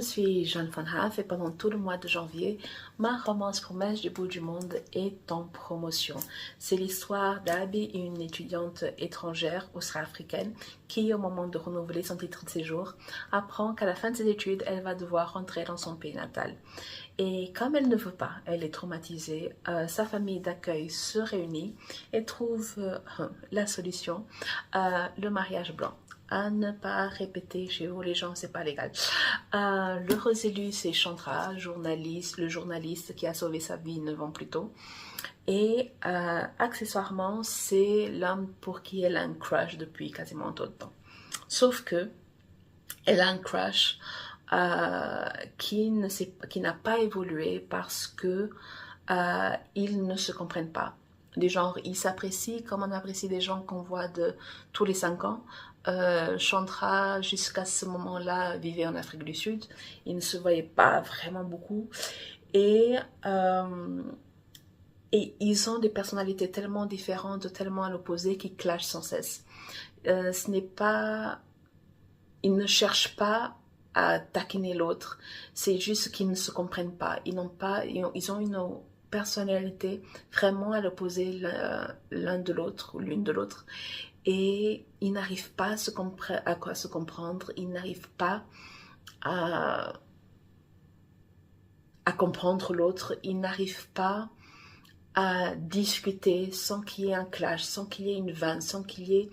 suis Jeanne Van Haaf et pendant tout le mois de janvier, ma romance Promesse du bout du monde est en promotion. C'est l'histoire d'Abby, une étudiante étrangère austro-africaine qui, au moment de renouveler son titre de séjour, apprend qu'à la fin de ses études, elle va devoir rentrer dans son pays natal. Et comme elle ne veut pas, elle est traumatisée, sa famille d'accueil se réunit et trouve la solution, le mariage blanc. À ne pas répéter chez vous, les gens, c'est pas légal. L'heureuse élu, c'est Chandra, le journaliste qui a sauvé sa vie 9 ans plus tôt. Et accessoirement, c'est l'homme pour qui elle a un crush depuis quasiment tout le temps. Sauf que elle a un crush qui n'a pas évolué parce que ils ne se comprennent pas. Des genres, ils s'apprécient comme on apprécie des gens qu'on voit de tous les 5 ans. Chandra, jusqu'à ce moment-là, vivait en Afrique du Sud. Ils ne se voyaient pas vraiment beaucoup. Et ils ont des personnalités tellement différentes, tellement à l'opposé, qui clashent sans cesse. Ce n'est pas... Ils ne cherchent pas à taquiner l'autre. C'est juste qu'ils ne se comprennent pas. Ils ont une personnalité vraiment à l'opposé l'un de l'autre ou l'une de l'autre. Et ils n'arrivent pas à se comprendre, ils n'arrivent pas à comprendre l'autre, ils n'arrivent pas à discuter sans qu'il y ait un clash, sans qu'il y ait une vanne, sans qu'il y ait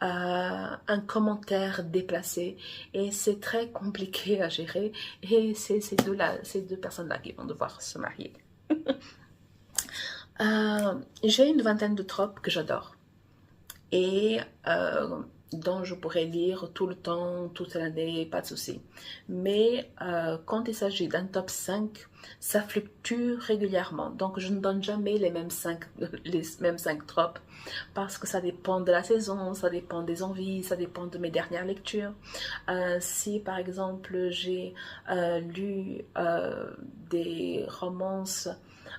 un commentaire déplacé. Et c'est très compliqué à gérer. Et c'est ces deux personnes-là qui vont devoir se marier. J'ai une vingtaine de tropes que j'adore. Et dont je pourrais lire tout le temps, toute l'année, pas de souci. Mais quand il s'agit d'un top 5, ça fluctue régulièrement. Donc je ne donne jamais les mêmes 5 tropes parce que ça dépend de la saison, ça dépend des envies, ça dépend de mes dernières lectures. Si par exemple j'ai lu des romances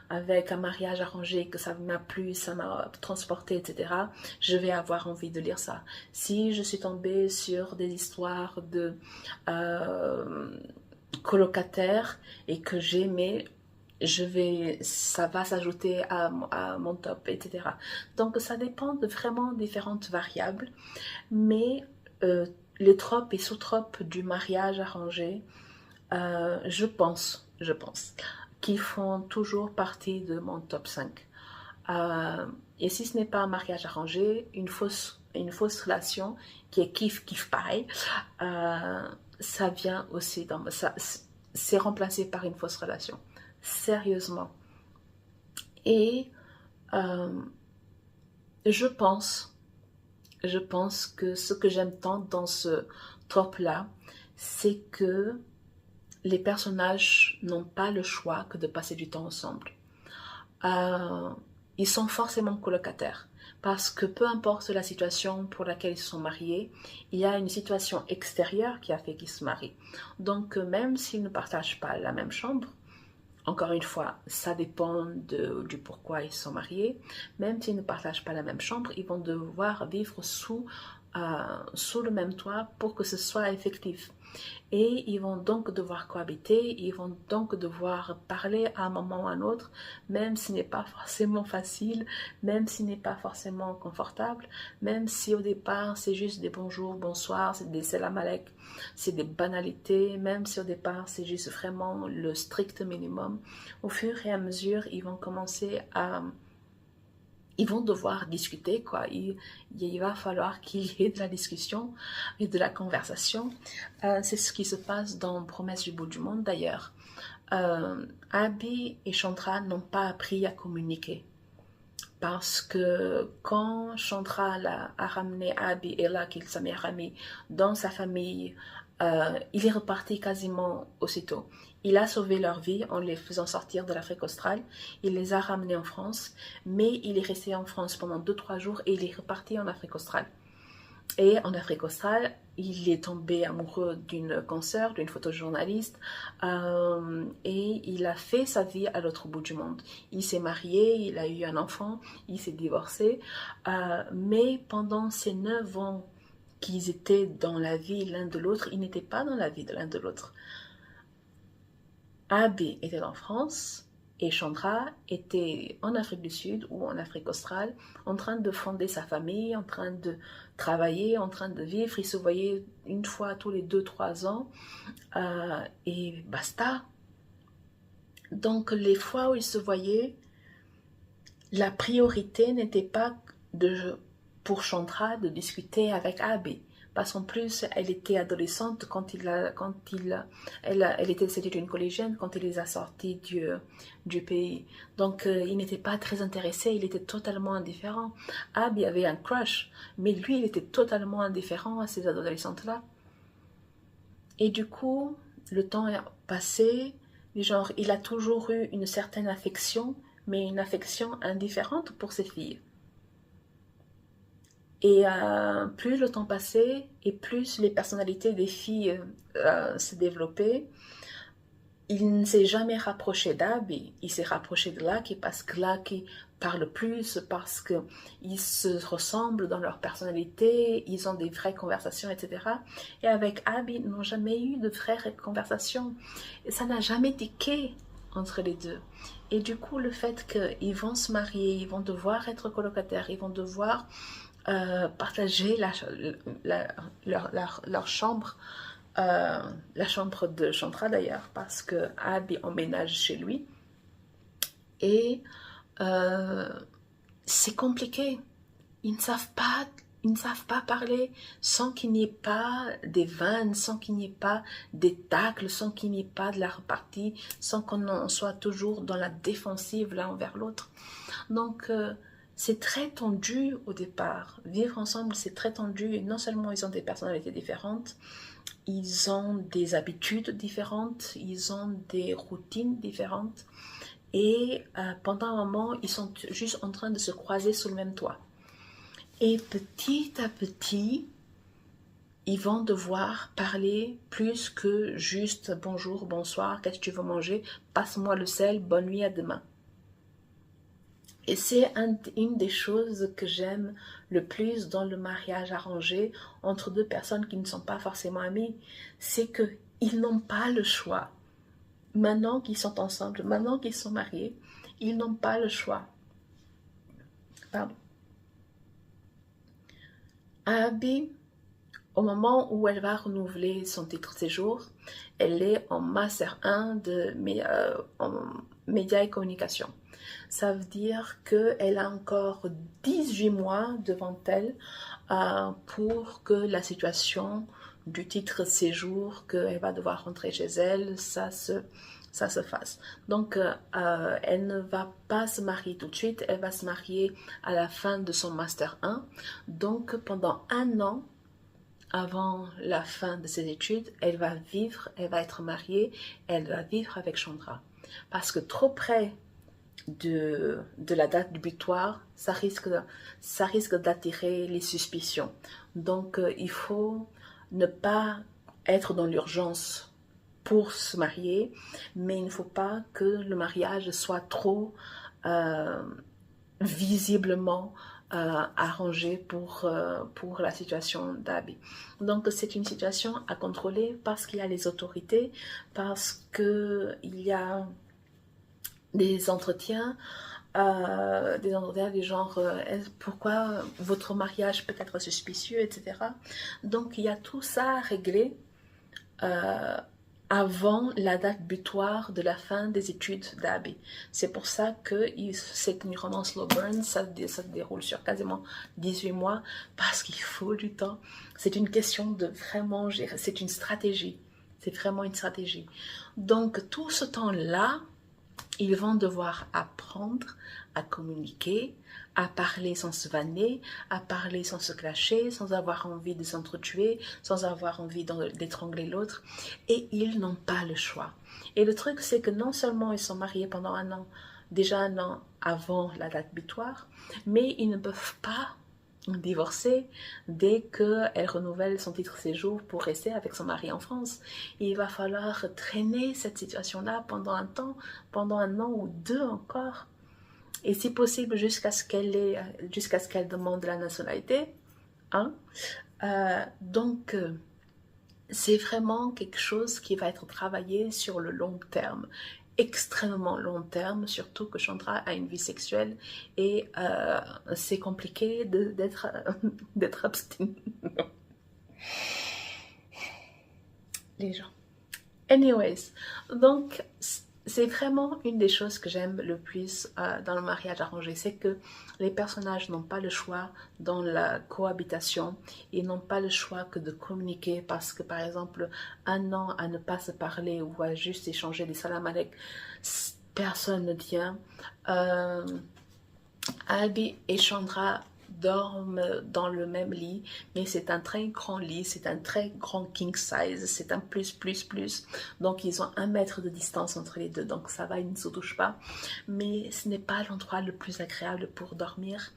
avec un mariage arrangé, que ça m'a plu, ça m'a transporté, etc., je vais avoir envie de lire ça. Si je suis tombée sur des histoires de colocataires et que j'aimais, ça va s'ajouter à mon top, etc. Donc ça dépend de vraiment différentes variables, mais les tropes et sous-tropes du mariage arrangé, je pense, qui font toujours partie de mon top 5. Et si ce n'est pas un mariage arrangé, une fausse relation qui est kiff pareil, ça vient aussi c'est remplacé par une fausse relation. Sérieusement. Et je pense que ce que j'aime tant dans ce trope-là, c'est que les personnages n'ont pas le choix que de passer du temps ensemble. Ils sont forcément colocataires parce que peu importe la situation pour laquelle ils se sont mariés, il y a une situation extérieure qui a fait qu'ils se marient. Donc même s'ils ne partagent pas la même chambre, encore une fois, ça dépend du pourquoi ils se sont mariés, même s'ils ne partagent pas la même chambre, ils vont devoir vivre sous le même toit pour que ce soit effectif. Et ils vont donc devoir cohabiter, ils vont donc devoir parler à un moment ou à un autre, même si ce n'est pas forcément facile, même si ce n'est pas forcément confortable, même si au départ c'est juste des bonjours, bonsoir, c'est des salam alek, c'est des banalités, même si au départ c'est juste vraiment le strict minimum. Au fur et à mesure, ils vont commencer ils vont devoir discuter, quoi. Il va falloir qu'il y ait de la discussion et de la conversation. C'est ce qui se passe dans Promesse du bout du monde, d'ailleurs. Abby et Chandra n'ont pas appris à communiquer. Parce que quand Chandra a ramené Abby et là qu'il sa meilleure amie dans sa famille, il est reparti quasiment aussitôt. Il a sauvé leur vie en les faisant sortir de l'Afrique australe. Il les a ramenés en France, mais il est resté en France pendant 2-3 jours et il est reparti en Afrique australe. Et en Afrique australe, il est tombé amoureux d'une consoeur, d'une photojournaliste, et il a fait sa vie à l'autre bout du monde. Il s'est marié, il a eu un enfant, il s'est divorcé, mais pendant ces 9 ans qu'ils étaient dans la vie l'un de l'autre, ils n'étaient pas dans la vie de l'un de l'autre. Abby était en France et Chandra était en Afrique du Sud ou en Afrique australe, en train de fonder sa famille, en train de travailler, en train de vivre. Ils se voyaient une fois tous les 2-3 ans et basta. Donc les fois où ils se voyaient, la priorité n'était pas pour Chandra de discuter avec Abby. Parce qu'en plus, elle était adolescente c'était une collégienne quand il les a sortis du pays. Donc, il n'était pas très intéressé, il était totalement indifférent. Abby avait un crush, mais lui, il était totalement indifférent à ces adolescentes-là. Et du coup, le temps est passé, genre, il a toujours eu une certaine affection, mais une affection indifférente pour ses filles. Et plus le temps passait et plus les personnalités des filles se développaient, il ne s'est jamais rapproché d'Abby, il s'est rapproché de Lucky parce que Lucky parle plus, parce qu'ils se ressemblent dans leur personnalité, ils ont des vraies conversations, etc. Et avec Abby, ils n'ont jamais eu de vraies conversations. Et ça n'a jamais tiqué entre les deux. Et du coup, le fait qu'ils vont se marier, ils vont devoir être colocataires, ils vont devoir partager leur chambre, la chambre de Chandra d'ailleurs, parce que Abby emménage chez lui. Et c'est compliqué. Ils ne savent pas parler sans qu'il n'y ait pas des vannes, sans qu'il n'y ait pas des tacles, sans qu'il n'y ait pas de la repartie, sans qu'on soit toujours dans la défensive l'un envers l'autre. Donc, c'est très tendu au départ. Vivre ensemble, c'est très tendu. Non seulement ils ont des personnalités différentes, ils ont des habitudes différentes, ils ont des routines différentes. Et pendant un moment, ils sont juste en train de se croiser sous le même toit. Et petit à petit, ils vont devoir parler plus que juste bonjour, bonsoir, qu'est-ce que tu veux manger, passe-moi le sel, bonne nuit, à demain. Et c'est une des choses que j'aime le plus dans le mariage arrangé entre deux personnes qui ne sont pas forcément amies, c'est qu'ils n'ont pas le choix. Maintenant qu'ils sont ensemble, maintenant qu'ils sont mariés, ils n'ont pas le choix. Pardon. Abby, au moment où elle va renouveler son titre de séjour, elle est en Master 1 en médias et communication. Ça veut dire qu'elle a encore 18 mois devant elle pour que la situation du titre de séjour, qu'elle va devoir rentrer chez elle, ça se fasse. Donc, elle ne va pas se marier tout de suite, elle va se marier à la fin de son Master 1. Donc, pendant un an, avant la fin de ses études, elle va être mariée, elle va vivre avec Chandra. Parce que trop près de la date butoir, ça risque d'attirer les suspicions. Donc, il faut ne pas être dans l'urgence pour se marier, mais il ne faut pas que le mariage soit trop visiblement arrangé pour la situation d'Abby. Donc c'est une situation à contrôler parce qu'il y a les autorités, parce qu'il y a des entretiens des genres pourquoi votre mariage peut être suspicieux, etc. Donc il y a tout ça à régler avant la date butoir de la fin des études d'Abby. C'est pour ça que c'est une romance slow burn, ça se déroule sur quasiment 18 mois, parce qu'il faut du temps. C'est une question de vraiment gérer, c'est une stratégie. C'est vraiment une stratégie. Donc tout ce temps-là, ils vont devoir apprendre à communiquer, à parler sans se vanner, à parler sans se clasher, sans avoir envie de s'entretuer, sans avoir envie d'étrangler l'autre. Et ils n'ont pas le choix. Et le truc, c'est que non seulement ils sont mariés pendant un an, déjà un an avant la date butoir, mais ils ne peuvent pas divorcer dès qu'elle renouvelle son titre de séjour pour rester avec son mari en France. Il va falloir traîner cette situation-là pendant un temps, pendant un an ou deux encore, et si possible jusqu'à ce qu'elle demande la nationalité. Donc c'est vraiment quelque chose qui va être travaillé sur le long terme, extrêmement long terme, surtout que Chandra a une vie sexuelle et c'est compliqué d'être abstinent. Les gens. Anyways, donc c'est vraiment une des choses que j'aime le plus dans le mariage arrangé, c'est que les personnages n'ont pas le choix dans la cohabitation, ils n'ont pas le choix que de communiquer parce que par exemple un an à ne pas se parler ou à juste échanger des salam alek, personne ne tient. Albi et Chandra dorment dans le même lit, mais c'est un très grand lit, c'est un très grand king size, c'est un plus. Donc ils ont 1 mètre de distance entre les deux, donc ça va, ils ne se touchent pas. Mais ce n'est pas l'endroit le plus agréable pour dormir.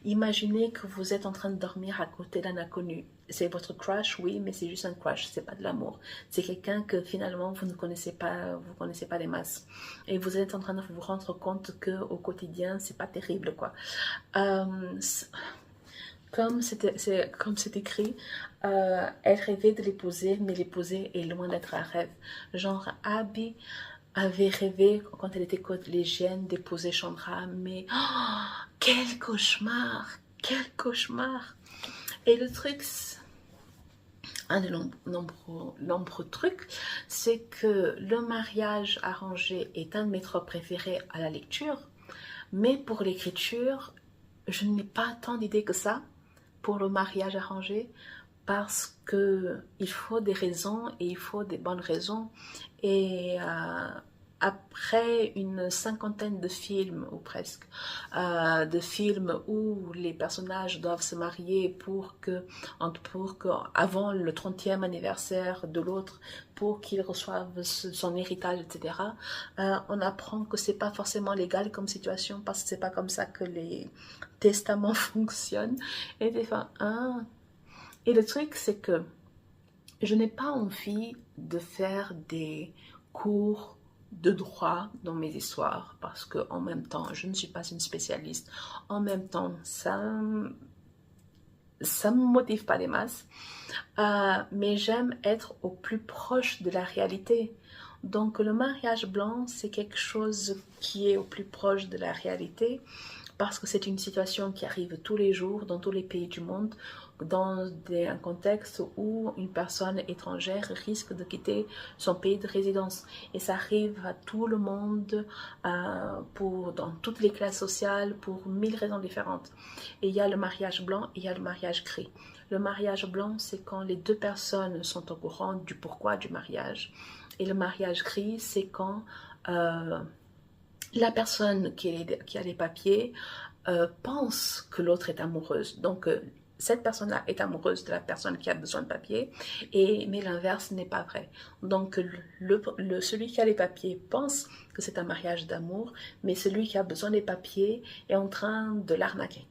Imaginez que vous êtes en train de dormir à côté d'un inconnu. C'est votre crush, oui, mais c'est juste un crush, c'est pas de l'amour. C'est quelqu'un que finalement vous ne connaissez pas, vous connaissez pas les masses. Et vous êtes en train de vous rendre compte que au quotidien, c'est pas terrible, quoi. Euh, comme c'est écrit, elle rêvait de l'épouser, mais l'épouser est loin d'être un rêve. Genre, Abby avait rêvé, quand elle était collégienne, d'épouser Chandra, mais quel cauchemar! Quel cauchemar! Et le truc, un des nombreux trucs, c'est que le mariage arrangé est un de mes trop préférés à la lecture, mais pour l'écriture, je n'ai pas tant d'idées que ça pour le mariage arrangé parce que il faut des raisons et il faut des bonnes raisons. Et après une cinquantaine de films, ou presque, de films où les personnages doivent se marier pour que avant le 30e anniversaire de l'autre, pour qu'il reçoive son héritage, etc., on apprend que c'est pas forcément légal comme situation parce que c'est pas comme ça que les testaments fonctionnent. Et des fois, et le truc, c'est que je n'ai pas envie de faire des cours de droit dans mes histoires parce que en même temps, je ne suis pas une spécialiste. En même temps, ça me motive pas les masses. Mais j'aime être au plus proche de la réalité. Donc le mariage blanc, c'est quelque chose qui est au plus proche de la réalité parce que c'est une situation qui arrive tous les jours dans tous les pays du monde, dans un contexte où une personne étrangère risque de quitter son pays de résidence. Et ça arrive à tout le monde, dans toutes les classes sociales, pour 1000 raisons différentes. Et il y a le mariage blanc et il y a le mariage gris. Le mariage blanc, c'est quand les deux personnes sont au courant du pourquoi du mariage. Et le mariage gris, c'est quand la personne qui a les papiers pense que l'autre est amoureuse. Donc, cette personne-là est amoureuse de la personne qui a besoin de papiers, mais l'inverse n'est pas vrai. Donc, celui qui a les papiers pense que c'est un mariage d'amour, mais celui qui a besoin des papiers est en train de l'arnaquer.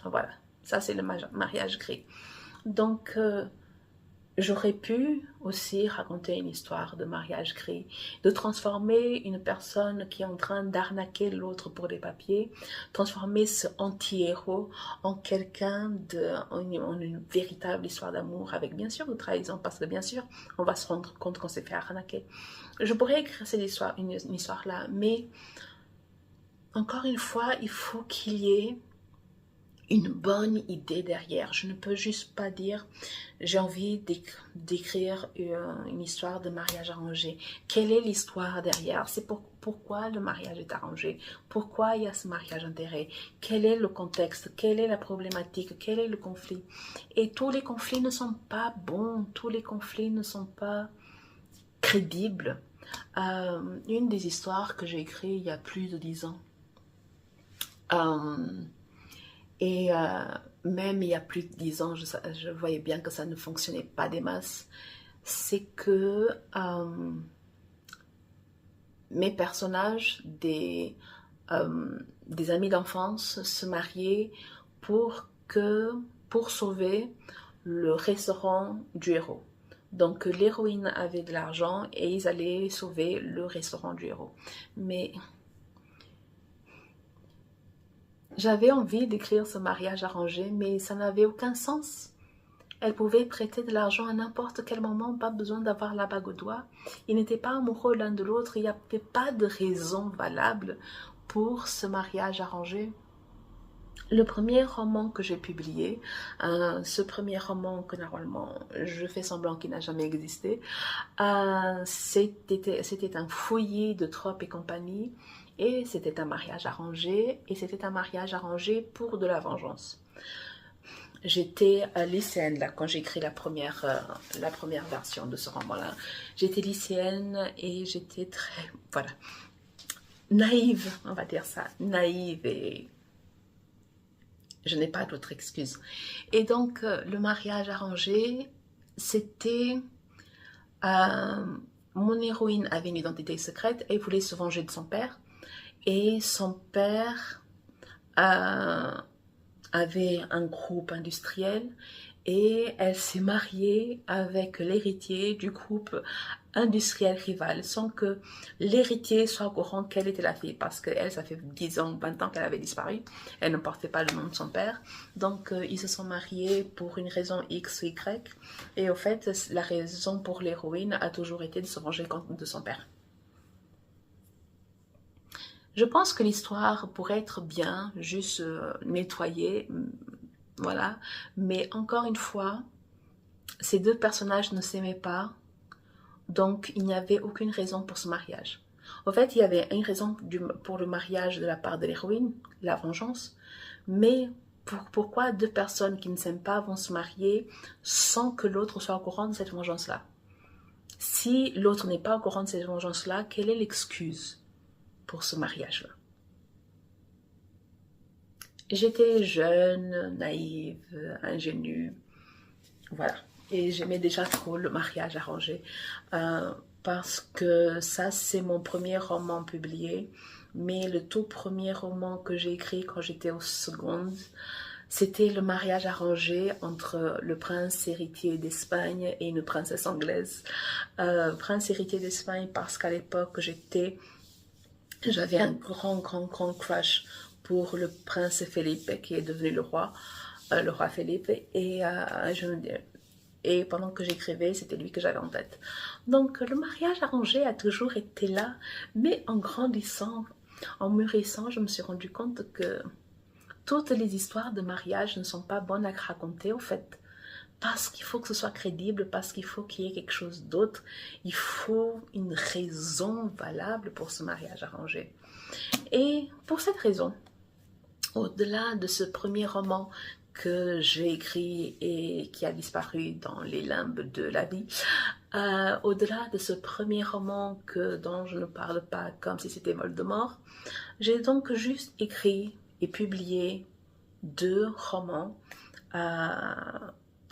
Voilà, ça c'est le mariage gris. Donc, j'aurais pu aussi raconter une histoire de mariage gris, de transformer une personne qui est en train d'arnaquer l'autre pour des papiers, transformer ce anti-héros en en une véritable histoire d'amour avec bien sûr de trahison, parce que bien sûr on va se rendre compte qu'on s'est fait arnaquer. Je pourrais écrire cette histoire, une histoire-là, mais encore une fois, il faut qu'il y ait une bonne idée derrière. Je ne peux juste pas dire j'ai envie d'écrire une histoire de mariage arrangé. Quelle est l'histoire derrière? C'est pourquoi le mariage est arrangé? Pourquoi il y a ce mariage intérêt? Quel est le contexte? Quelle est la problématique? Quel est le conflit? Et tous les conflits ne sont pas bons. Tous les conflits ne sont pas crédibles. Une des histoires que j'ai écrites il y a plus de 10 ans. Et même il y a plus de 10 ans, je voyais bien que ça ne fonctionnait pas des masses. C'est que mes personnages, des amis d'enfance, se mariaient pour sauver le restaurant du héros. Donc l'héroïne avait de l'argent et ils allaient sauver le restaurant du héros. Mais j'avais envie d'écrire ce mariage arrangé, mais ça n'avait aucun sens. Elle pouvait prêter de l'argent à n'importe quel moment, pas besoin d'avoir la bague au doigt. Ils n'étaient pas amoureux l'un de l'autre, il n'y avait pas de raison valable pour ce mariage arrangé. Le premier roman que j'ai publié, ce premier roman que normalement je fais semblant qu'il n'a jamais existé, c'était un fouillis de tropes et compagnie, et c'était un mariage arrangé, et c'était un mariage arrangé pour de la vengeance. J'étais lycéenne là, quand j'ai écrit la première version de ce roman-là. J'étais lycéenne et j'étais très, voilà, naïve, on va dire ça, naïve, et je n'ai pas d'autre excuse. Et donc, le mariage arrangé, c'était... mon héroïne avait une identité secrète et voulait se venger de son père. Et son père avait un groupe industriel et elle s'est mariée avec l'héritier du groupe industriel rival sans que l'héritier soit au courant qu'elle était la fille, parce qu'elle, ça fait 10 ans, 20 ans qu'elle avait disparu, elle ne portait pas le nom de son père, donc ils se sont mariés pour une raison X ou Y, et au fait, la raison pour l'héroïne a toujours été de se venger de son père. Je pense que l'histoire pourrait être bien, juste nettoyée, voilà, mais encore une fois, ces deux personnages ne s'aimaient pas, donc il n'y avait aucune raison pour ce mariage. Au fait, il y avait une raison pour le mariage de la part de l'héroïne, la vengeance, mais pourquoi deux personnes qui ne s'aiment pas vont se marier sans que l'autre soit au courant de cette vengeance-là? Si l'autre n'est pas au courant de cette vengeance-là, quelle est l'excuse pour ce mariage-là? J'étais jeune, naïve, ingénue, voilà. Et j'aimais déjà trop le mariage arrangé, parce que ça, c'est mon premier roman publié, mais le tout premier roman que j'ai écrit quand j'étais au seconde, c'était le mariage arrangé entre le prince héritier d'Espagne et une princesse anglaise. Prince héritier d'Espagne parce qu'à l'époque, j'avais un grand crush pour le prince Philippe qui est devenu le roi Philippe, et pendant que j'écrivais, c'était lui que j'avais en tête. Donc le mariage arrangé a toujours été là, mais en grandissant, en mûrissant, je me suis rendu compte que toutes les histoires de mariage ne sont pas bonnes à raconter, au fait. Parce qu'il faut que ce soit crédible, parce qu'il faut qu'il y ait quelque chose d'autre. Il faut une raison valable pour ce mariage arrangé. Et pour cette raison, au-delà de ce premier roman que j'ai écrit et qui a disparu dans les limbes de la vie, au-delà de ce premier roman dont je ne parle pas comme si c'était Voldemort, j'ai donc juste écrit et publié 2 romans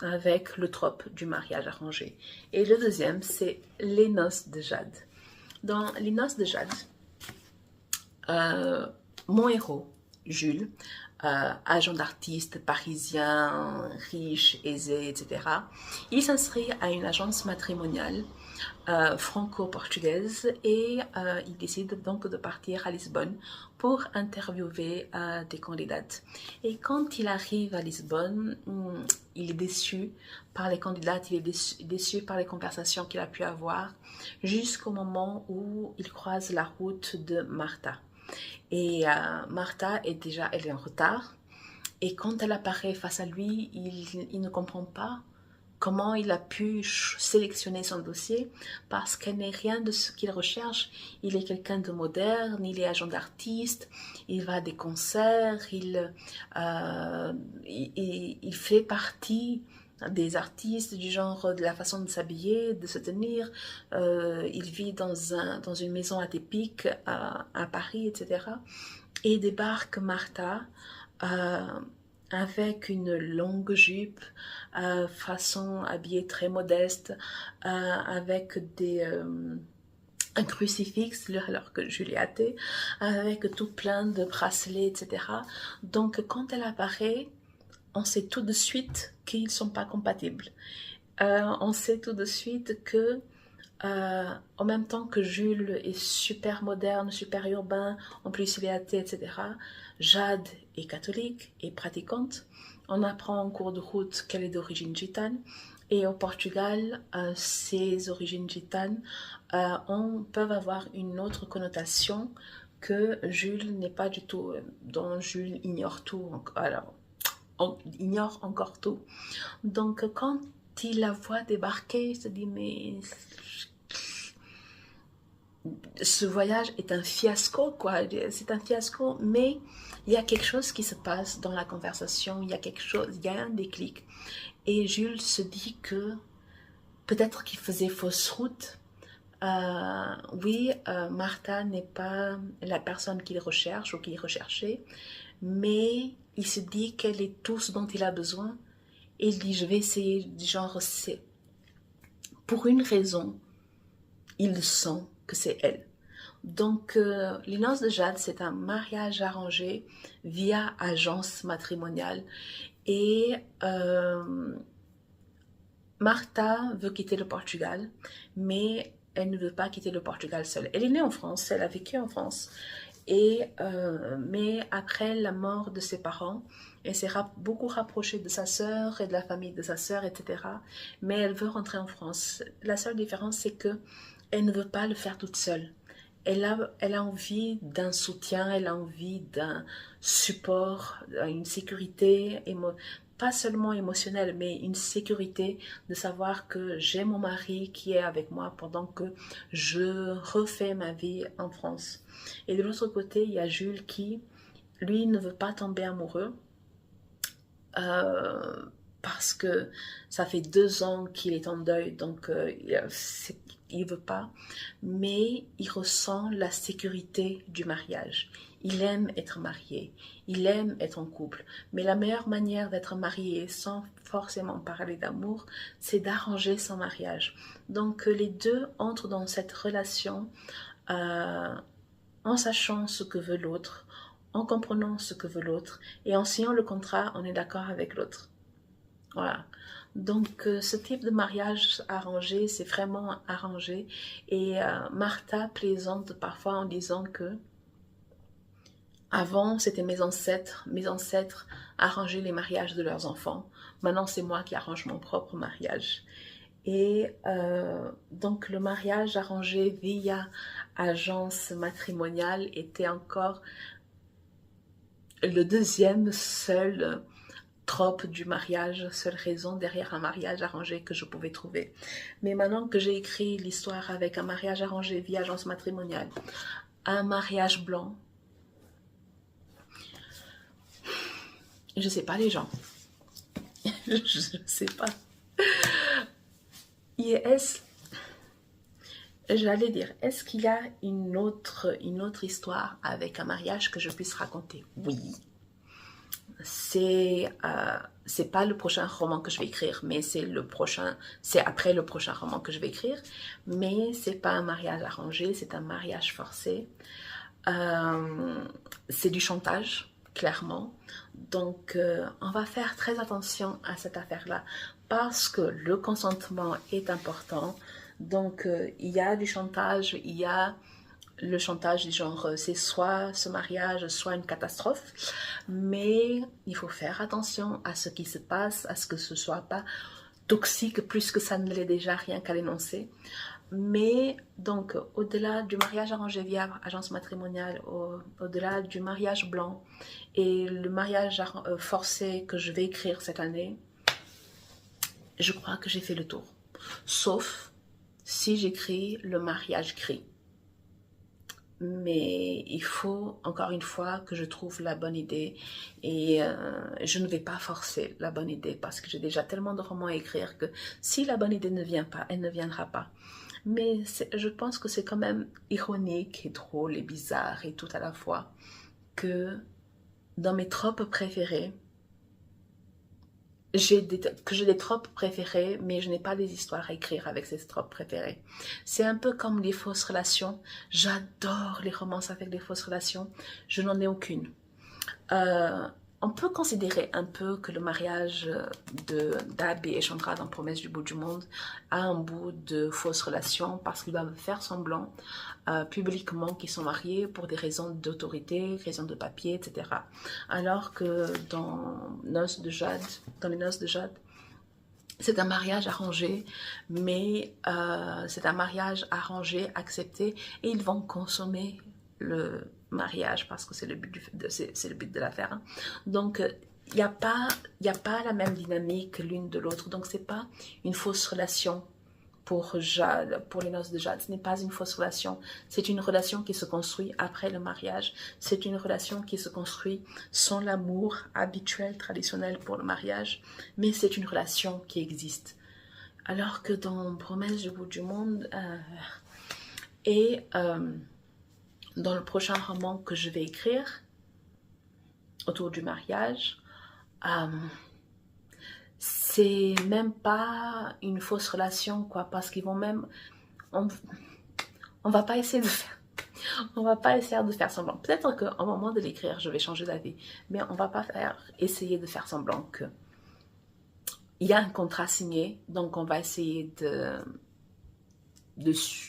avec le trope du mariage arrangé. Et le deuxième, c'est Les Noces de Jade. Dans Les Noces de Jade, mon héros, Jules, agent d'artiste parisien, riche, aisé, etc. Il s'inscrit à une agence matrimoniale franco-portugaise et il décide donc de partir à Lisbonne pour interviewer des candidates. Et quand il arrive à Lisbonne, il est déçu par les candidates, il est déçu par les conversations qu'il a pu avoir, jusqu'au moment où il croise la route de Martha. Et Martha elle est en retard. Et quand elle apparaît face à lui, il ne comprend pas comment il a pu sélectionner son dossier, parce qu'elle n'est rien de ce qu'il recherche. Il est quelqu'un de moderne, il est agent d'artiste, il va à des concerts, il fait partie des artistes, du genre de la façon de s'habiller, de se tenir. Il vit dans une maison atypique à Paris, etc. Et débarque Martha avec une longue jupe, façon habillée très modeste, avec un crucifix alors que Julie est athée, avec tout plein de bracelets, etc. Donc quand elle apparaît, on sait tout de suite qu'ils ne sont pas compatibles. On sait tout de suite que en même temps que Jules est super moderne, super urbain, en plus il est athée, etc., Jade est catholique et pratiquante. On apprend en cours de route qu'elle est d'origine gitane. Et au Portugal, ces origines gitanes peuvent avoir une autre connotation que Jules n'est pas du tout, dont Jules ignore tout. Alors, on ignore encore tout. Donc, quand il la voit débarquer, il se dit, mais ce voyage est un fiasco, quoi. C'est un fiasco, mais il y a quelque chose qui se passe dans la conversation, il y a quelque chose, il y a un déclic. Et Jules se dit que peut-être qu'il faisait fausse route. Oui, Martha n'est pas la personne qu'il recherche ou qu'il recherchait, mais il se dit qu'elle est tout ce dont il a besoin. Et il dit, je vais essayer, genre, c'est pour une raison, il sent que c'est elle. Donc, les noces de Jade, c'est un mariage arrangé via agence matrimoniale. Et Martha veut quitter le Portugal, mais elle ne veut pas quitter le Portugal seule. Elle est née en France, elle a vécu en France. Mais après la mort de ses parents, elle s'est beaucoup rapprochée de sa sœur et de la famille de sa sœur, etc. Mais elle veut rentrer en France. La seule différence, c'est que elle ne veut pas le faire toute seule. Elle a envie d'un soutien, elle a envie d'un support, une sécurité, pas seulement émotionnelle, mais une sécurité de savoir que j'ai mon mari qui est avec moi pendant que je refais ma vie en France. Et de l'autre côté, il y a Jules qui, lui, ne veut pas tomber amoureux parce que ça fait 2 ans qu'il est en deuil, donc il veut pas, mais il ressent la sécurité du mariage. Il aime être marié, il aime être en couple, mais la meilleure manière d'être marié sans forcément parler d'amour, c'est d'arranger son mariage. Donc les deux entrent dans cette relation en sachant ce que veut l'autre, en comprenant ce que veut l'autre, et en signant le contrat, on est d'accord avec l'autre. Voilà. Donc, ce type de mariage arrangé, c'est vraiment arrangé. Et Martha plaisante parfois en disant que avant, c'était mes ancêtres arrangeaient les mariages de leurs enfants. Maintenant, c'est moi qui arrange mon propre mariage. Et donc, le mariage arrangé via agence matrimoniale était encore le deuxième seul trope du mariage, seule raison derrière un mariage arrangé que je pouvais trouver. Mais maintenant que j'ai écrit l'histoire avec un mariage arrangé via agence matrimoniale, un mariage blanc, je sais pas les gens. Je sais pas. J'allais dire, est-ce qu'il y a une autre histoire avec un mariage que je puisse raconter? Oui. C'est pas le prochain roman que je vais écrire, mais c'est après le prochain roman que je vais écrire, mais c'est pas un mariage arrangé, c'est un mariage forcé. C'est du chantage, clairement. Donc, on va faire très attention à cette affaire-là parce que le consentement est important. Donc, il y a du chantage, il y a le chantage du genre c'est soit ce mariage, soit une catastrophe, mais il faut faire attention à ce qui se passe, à ce que ce soit pas toxique plus que ça ne l'est déjà, rien qu'à l'énoncer. Mais donc au-delà du mariage arrangé via agence matrimoniale, au-delà du mariage blanc et le mariage forcé que je vais écrire cette année, je crois que j'ai fait le tour, sauf si j'écris le mariage gris. Mais il faut, encore une fois, que je trouve la bonne idée. Et je ne vais pas forcer la bonne idée parce que j'ai déjà tellement de romans à écrire que si la bonne idée ne vient pas, elle ne viendra pas. Mais je pense que c'est quand même ironique et drôle et bizarre et tout à la fois que dans mes tropes préférées, j'ai des tropes préférées, mais je n'ai pas des histoires à écrire avec ces tropes préférées. C'est un peu comme les fausses relations. J'adore les romances avec des fausses relations. Je n'en ai aucune. on peut considérer un peu que le mariage d'Abby et Chandra dans Promesse du bout du monde a un bout de fausse relation parce qu'ils doivent faire semblant publiquement qu'ils sont mariés pour des raisons d'autorité, raisons de papier, etc. Alors que dans les noces de Jade, c'est un mariage arrangé, mais c'est un mariage arrangé, accepté, et ils vont consommer le mariage parce que c'est le but c'est le but de l'affaire. Hein. Donc, il n'y a pas la même dynamique l'une de l'autre. Donc, c'est pas une fausse relation pour Jade, pour les noces de Jade. Ce n'est pas une fausse relation. C'est une relation qui se construit après le mariage. C'est une relation qui se construit sans l'amour habituel, traditionnel pour le mariage. Mais c'est une relation qui existe. Alors que dans Promesse du bout du monde et dans le prochain roman que je vais écrire autour du mariage, c'est même pas une fausse relation, quoi, parce qu'ils vont même... On va pas essayer de faire... On va pas essayer de faire semblant. Peut-être qu'au moment de l'écrire, je vais changer d'avis, mais on va pas essayer de faire semblant que il y a un contrat signé, donc on va essayer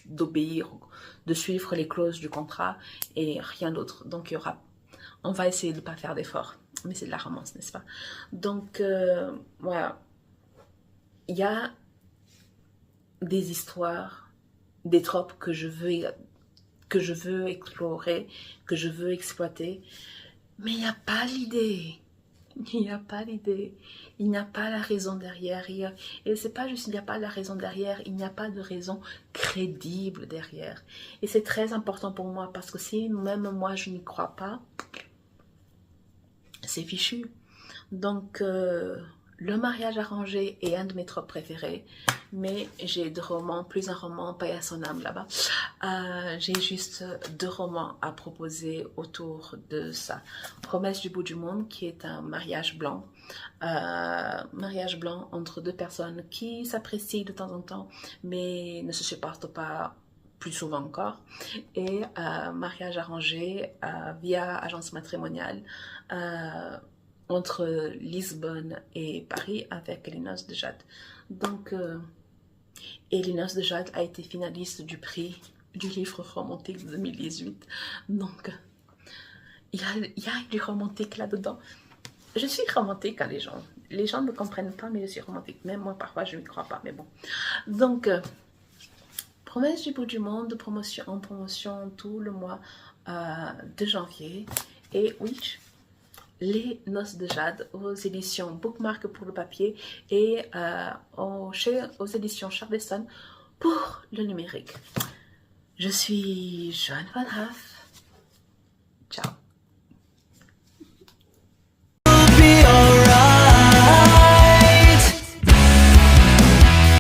d'obéir, de suivre les clauses du contrat et rien d'autre. Donc on va essayer de ne pas faire d'efforts, mais c'est de la romance, n'est-ce pas? Donc voilà, il y a des histoires, des tropes que je veux explorer, que je veux exploiter, mais il n'y a pas l'idée. Il n'y a pas l'idée, il n'y a pas la raison derrière, et c'est pas juste il n'y a pas la raison derrière, il n'y a pas de raison crédible derrière. Et c'est très important pour moi parce que si même moi je n'y crois pas, c'est fichu. Donc le mariage arrangé est un de mes tropes préférés, mais j'ai 2 romans, plus un roman, paix à son âme là-bas. J'ai juste 2 romans à proposer autour de ça. Promesse du bout du monde, qui est un mariage blanc. Mariage blanc entre 2 personnes qui s'apprécient de temps en temps, mais ne se supportent pas plus souvent encore. Et mariage arrangé via agence matrimoniale. Entre Lisbonne et Paris avec les noces de Jade. Donc, et les noces de Jade a été finaliste du prix du livre romantique de 2018. Donc, il y a du romantique là-dedans. Je suis romantique, hein, les gens ne comprennent pas, mais je suis romantique. Même moi, parfois, je ne crois pas, mais bon. Donc, Promesse du bout du monde, en promotion tout le mois de janvier. Et oui, les noces de Jade aux éditions Bookmark pour le papier et aux éditions Charleston pour le numérique. Je suis Joanne Van Haff